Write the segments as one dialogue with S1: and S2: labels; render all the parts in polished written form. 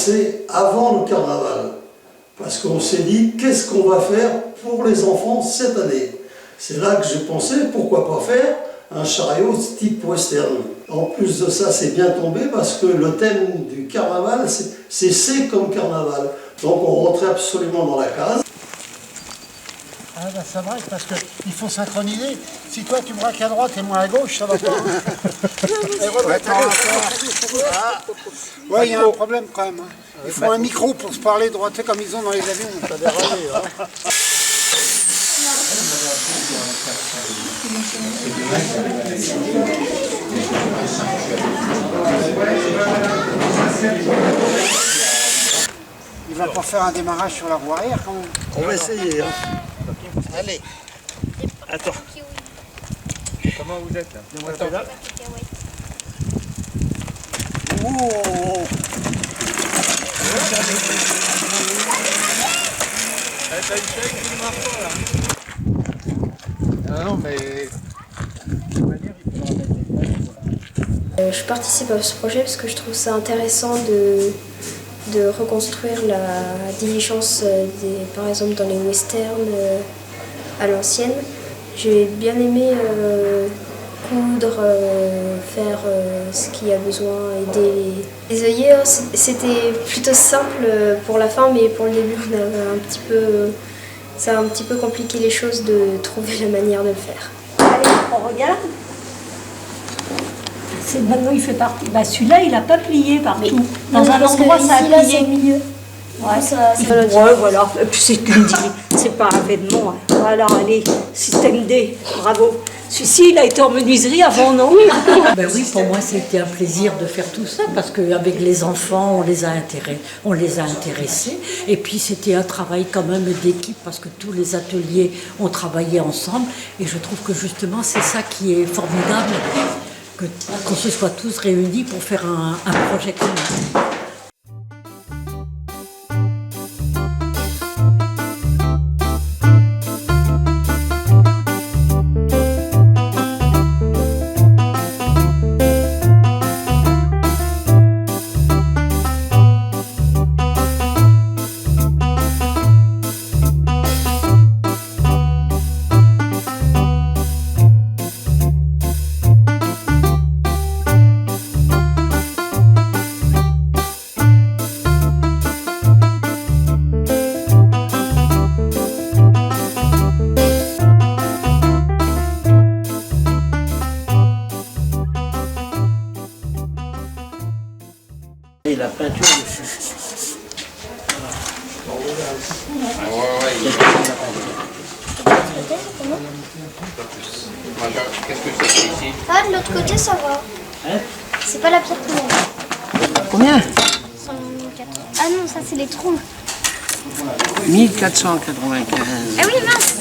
S1: commencé avant le carnaval. Parce qu'on s'est dit, qu'est-ce qu'on va faire pour les enfants cette année? C'est là que j'ai pensé, pourquoi pas faire un chariot type western. En plus de ça, c'est bien tombé parce que le thème du carnaval, c'est comme carnaval. Donc on rentrait absolument dans la case.
S2: Ah ben ça braque parce qu'il faut synchroniser. Si toi tu braques à droite et moi à gauche, ça va pas. Ouais, il y a un problème quand même. Il faut un micro pour se parler droit, tu sais, comme ils ont dans les avions. Ça déraille, Il va pas faire un démarrage sur la roue arrière quand même.
S1: On va essayer. Hein.
S2: Allez.
S3: Attends. Comment vous êtes là?
S2: Oh.
S3: T'as une chaîne qui marche pas là. Non mais...
S4: Je participe à ce projet parce que je trouve ça intéressant de reconstruire la diligence, par exemple dans les westerns à l'ancienne. J'ai bien aimé coudre, faire ce qu'il y a besoin, aider les œillets. C'était plutôt simple pour la fin, mais pour le début ça a un petit peu compliqué les choses de trouver la manière de le faire.
S5: Allez, on regarde. Maintenant il fait partie. Bah, celui-là il n'a pas plié partout. Dans un endroit ça a plié. Là, c'est au milieu. Ouais, voilà. Et puis c'est une c'est pas un événement. Hein. Voilà, allez, système D, bravo. Celui-ci, il a été en menuiserie avant, non?
S6: Ben oui, pour moi, c'était un plaisir de faire tout ça parce qu'avec les enfants, on les a intéressés. Et puis, c'était un travail quand même d'équipe parce que tous les ateliers ont travaillé ensemble. Et je trouve que justement, c'est ça qui est formidable, qu'on se soit tous réunis pour faire un projet commun.
S2: Et la peinture dessus.
S3: Qu'est-ce que c'est ici?
S4: Ah, de l'autre côté, ça va.
S2: Hein?
S4: C'est pas la pierre tombale.
S2: Combien?
S4: 104. Ah non, ça, c'est les trompes.
S2: 1495.
S4: Ah oui, mince.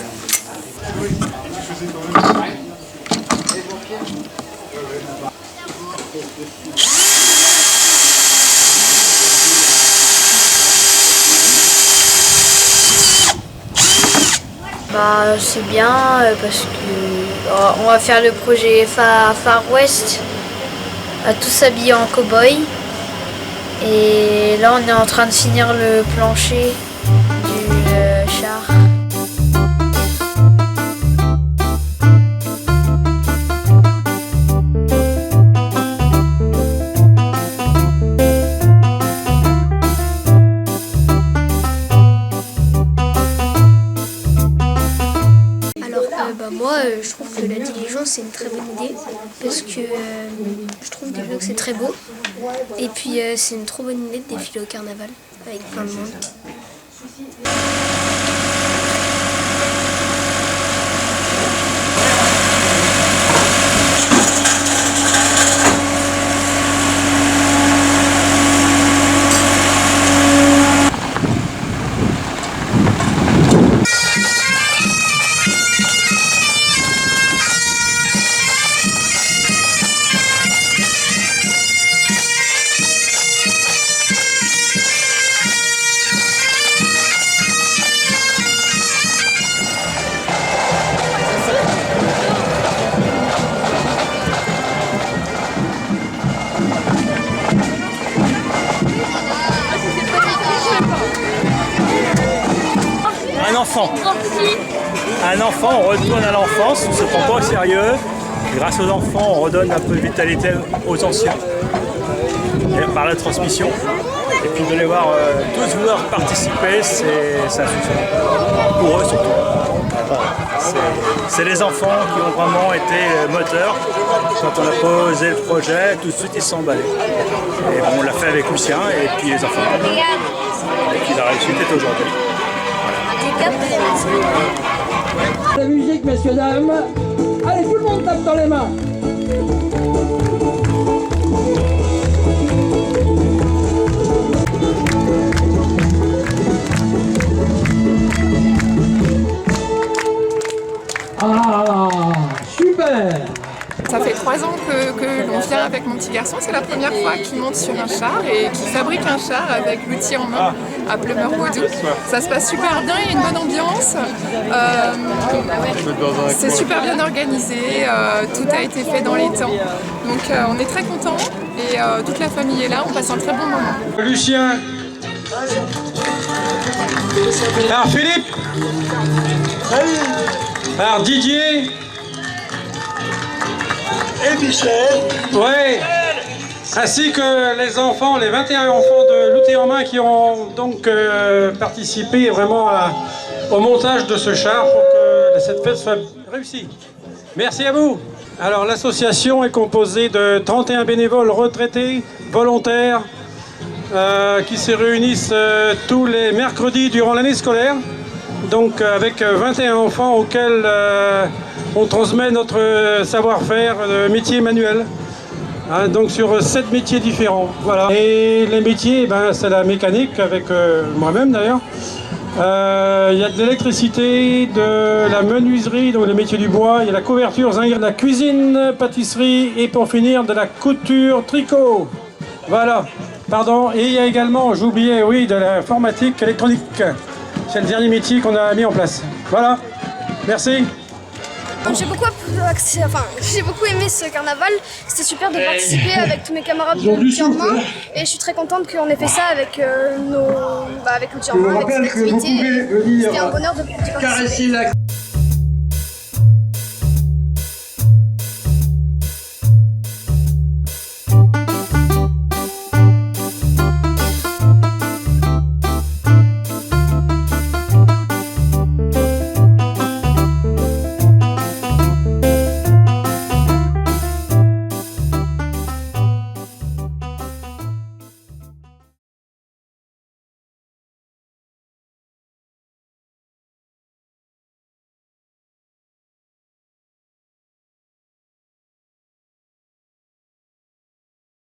S4: Bah, c'est bien parce que on va faire le projet Far West, à tous s'habiller en cow-boy. Et là, on est en train de finir le plancher du char. Moi, je trouve que la diligence c'est une très bonne idée parce que je trouve déjà que c'est très beau et puis c'est une trop bonne idée de défiler au carnaval avec plein de monde.
S7: enfant. Un enfant, on retourne à l'enfance, on ne se prend pas au sérieux. Grâce aux enfants, on redonne un peu de vitalité aux anciens par la transmission. Et puis de les voir tous vouloir participer, c'est un succès. Pour eux surtout. C'est les enfants qui ont vraiment été moteurs. Quand on a posé le projet, tout de suite ils se sont emballés. Et bon, on l'a fait avec Lucien et puis les enfants. Et puis la réussite est aujourd'hui.
S8: La musique, messieurs, dames. Allez, tout le monde tape dans les mains. Ah, super!
S9: Ça fait 3 ans que l'on vient avec mon petit garçon. C'est la première fois qu'il monte sur un char et qu'il fabrique un char avec l'outil en main à Plumeur-Baudou. Ça se passe super bien, il y a une bonne ambiance. C'est super bien organisé, tout a été fait dans les temps. Donc on est très contents et toute la famille est là, on passe un très bon moment.
S8: Lucien. Alors Philippe. Alors Didier.
S1: Et Michel.
S8: Ouais. Ainsi que les enfants, les 21 enfants de l'outil en main qui ont donc participé vraiment au montage de ce char pour que cette fête soit réussie. Merci à vous. Alors l'association est composée de 31 bénévoles retraités, volontaires, qui se réunissent tous les mercredis durant l'année scolaire. Donc avec 21 enfants auxquels on transmet notre savoir-faire de métier manuel. Hein, donc sur 7 métiers différents. Voilà. Et les métiers, ben, c'est la mécanique, avec moi-même d'ailleurs. Il y a de l'électricité, de la menuiserie, donc les métiers du bois, il y a la couverture, de la cuisine, pâtisserie et pour finir de la couture, tricot. Voilà. Pardon. Et il y a également, j'oubliais, oui, de l'informatique électronique. C'est le dernier métier qu'on a mis en place. Voilà. Merci.
S10: J'ai beaucoup aimé ce carnaval, c'était super de participer avec tous mes camarades de l'outil en main et je suis très contente qu'on ait fait ça avec avec l'outil en main, avec cette activité. C'était un bonheur de participer.